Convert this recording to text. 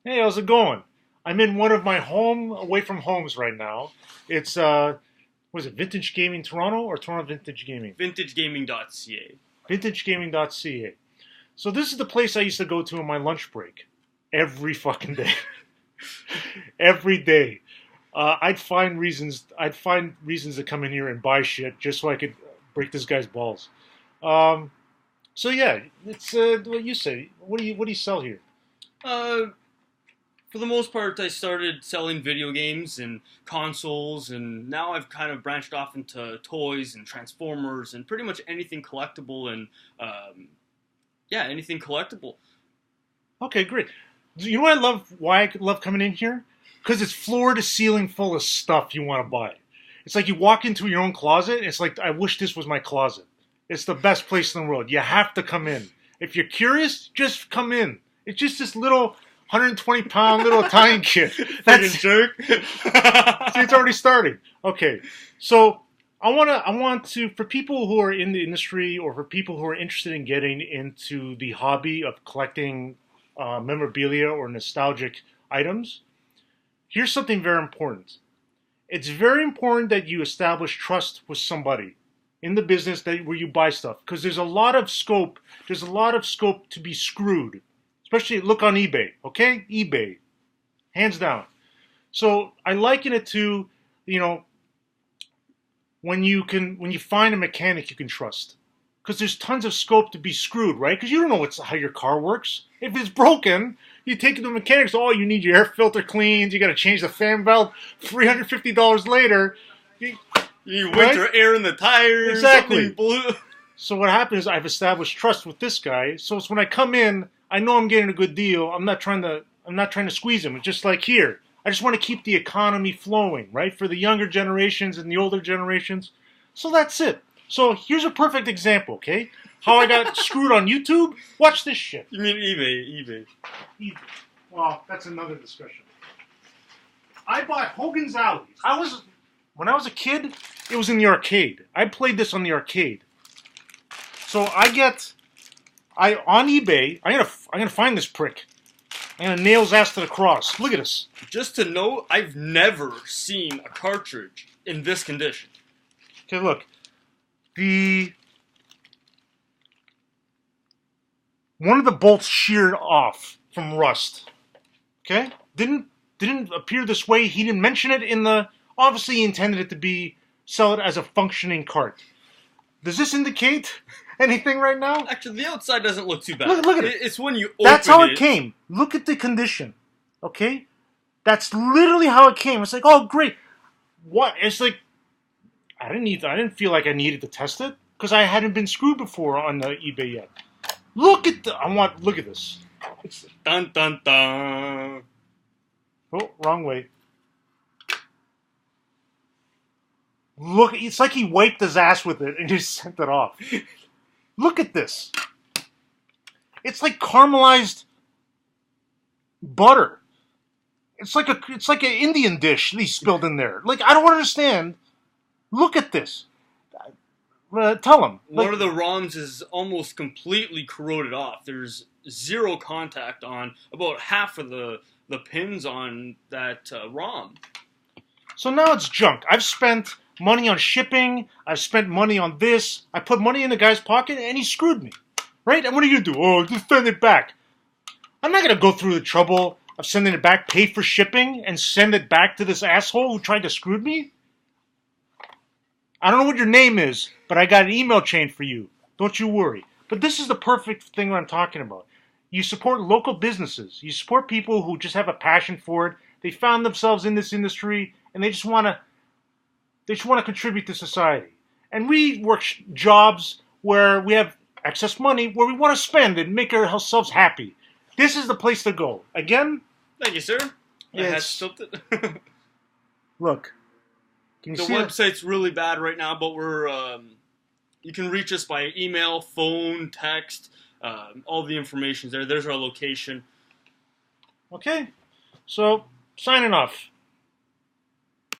Hey, how's it going? I'm in one of my home away from homes right now. It's what is it, Vintage Gaming Toronto or Toronto Vintage Gaming? VintageGaming.ca. VintageGaming.ca. So this is the place I used to go to on my lunch break every fucking day. Every day. I'd find reasons to come in here and buy shit just so I could break this guy's balls. Um, so yeah, it's what you say. What do you sell here? Uh, for the most part, I started selling video games and consoles, and now I've kind of branched off into toys and Transformers and pretty much anything collectible and anything collectible. Okay, great. You know what I love? Why I love coming in here? Because it's floor to ceiling full of stuff you want to buy. It's like you walk into your own closet. And it's like I wish this was my closet. It's the best place in the world. You have to come in. If you're curious, just come in. It's just this little 120-pound little Italian kid. Fucking jerk. See, it's already starting. Okay, so I want to for people who are in the industry or for people who are interested in getting into the hobby of collecting memorabilia or nostalgic items. Here's something very important. It's very important that you establish trust with somebody in the business that where you buy stuff because there's a lot of scope. There's a lot of scope to be screwed, especially look on eBay. Okay, eBay, hands down. So I liken it to, you know, when you find a mechanic you can trust, because there's tons of scope to be screwed, right? Because you don't know how your car works. If it's broken, you take it to the mechanics. Oh, you need your air filter cleaned. You got to change the fan belt. $350 later, You right? winter air in the tires. Exactly. Something blue. So what happens is I've established trust with this guy. So it's when I come in, I know I'm getting a good deal. I'm not trying to squeeze him. It's just like here. I just want to keep the economy flowing, right? For the younger generations and the older generations. So that's it. So here's a perfect example, okay? How I got screwed on YouTube? Watch this shit. You mean eBay? Well, that's another discussion. I bought Hogan's Alley. When I was a kid, it was in the arcade. I played this on the arcade. So on eBay, I'm gonna find this prick. I'm gonna nail his ass to the cross. Look at this. Just to note, I've never seen a cartridge in this condition. Okay, look. One of the bolts sheared off from rust. Okay? Didn't appear this way. He didn't mention it in the. Obviously, he intended it to be sell it as a functioning cart. Does this indicate anything right now? Actually, the outside doesn't look too bad. Look at it. It's when you open That's how it came. Look at the condition. Okay? That's literally how it came. It's like, oh great. What? It's like I didn't feel like I needed to test it because I hadn't been screwed before on the eBay yet. Look at this. It's Dun dun dun. oh, wrong way. Look, it's like he wiped his ass with it and just sent it off. Look at this. It's like caramelized butter. It's like an Indian dish that he spilled in there. Like I don't understand. Look at this. Tell him. One of the ROMs is almost completely corroded off. There's zero contact on about half of the pins on that ROM. So now it's junk. I've spent money on shipping. I've spent money on this. I put money in the guy's pocket and he screwed me. Right? And what are you going to do? Oh, just send it back. I'm not going to go through the trouble of sending it back, pay for shipping, and send it back to this asshole who tried to screw me. I don't know what your name is, but I got an email chain for you. Don't you worry. But this is the perfect thing I'm talking about. You support local businesses. You support people who just have a passion for it. They found themselves in this industry, and they just want to contribute to society. And we work jobs where we have excess money, where we want to spend and make ourselves happy. This is the place to go. Again, Thank you, sir. I had Yes. something. look. Can you The see it? website's really bad right now, but you can reach us by email, phone, text. All the information's there. There's our location. Okay. So, signing off.